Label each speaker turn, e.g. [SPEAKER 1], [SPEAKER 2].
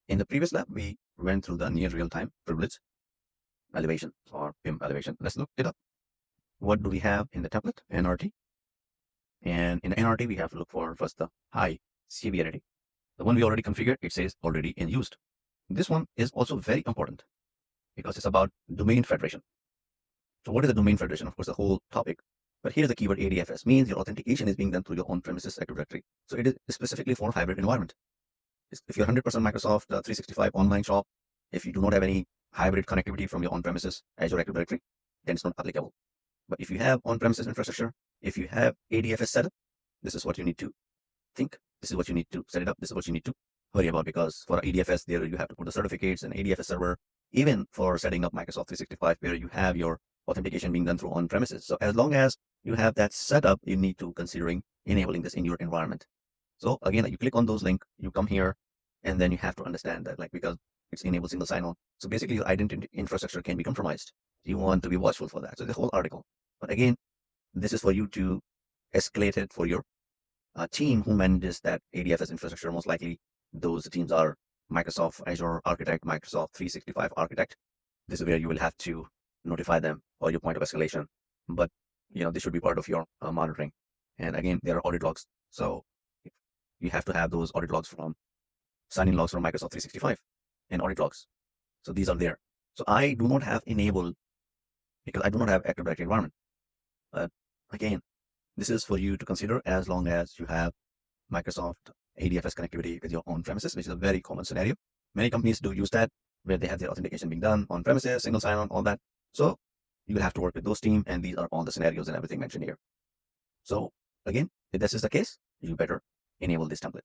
[SPEAKER 1] In the previous lab, we went through the near real-time privilege elevation or PIM elevation. Let's look it up. What do we have in the template? NRT. And in the NRT, we have to look for first the high severity. The one we already configured, it says already in used. This one is also very important because it's about domain federation. So what is the domain federation? Of course, the whole topic. But here's the keyword ADFS, means your authentication is being done through your on-premises Active Directory. So it is specifically for hybrid environment. If you're 100% Microsoft 365 online shop, if you do not have any hybrid connectivity from your on-premises Azure Active Directory, then it's not applicable. But if you have on-premises infrastructure, if you have ADFS setup, this is what you need to think. This is what you need to set it up. This is what you need to worry about, because for ADFS, there you have to put the certificates and ADFS server, even for setting up Microsoft 365, where you have your authentication being done through on-premises. So as long as you have that set up, you need to considering enabling this in your environment. So again, you click on those links, you come here, and then you have to understand that, like, because it's enabled single sign-on. So basically your identity infrastructure can be compromised. You want to be watchful for that. So the whole article. But again, this is for you to escalate it for your team who manages that ADFS infrastructure. Most likely those teams are Microsoft Azure Architect, Microsoft 365 Architect. This is where you will have to notify them or your point of escalation. But this should be part of your monitoring. And again, there are audit logs. So you have to have those audit logs from sign-in logs from Microsoft 365 and audit logs. So these are there. So I do not have enabled because I do not have Active Directory environment. But again, this is for you to consider as long as you have Microsoft ADFS connectivity with your own premises, which is a very common scenario. Many companies do use that, where they have their authentication being done on premises, single sign-on, all that. So you will have to work with those teams, and these are all the scenarios and everything mentioned here. So again, if this is the case, you better enable this template.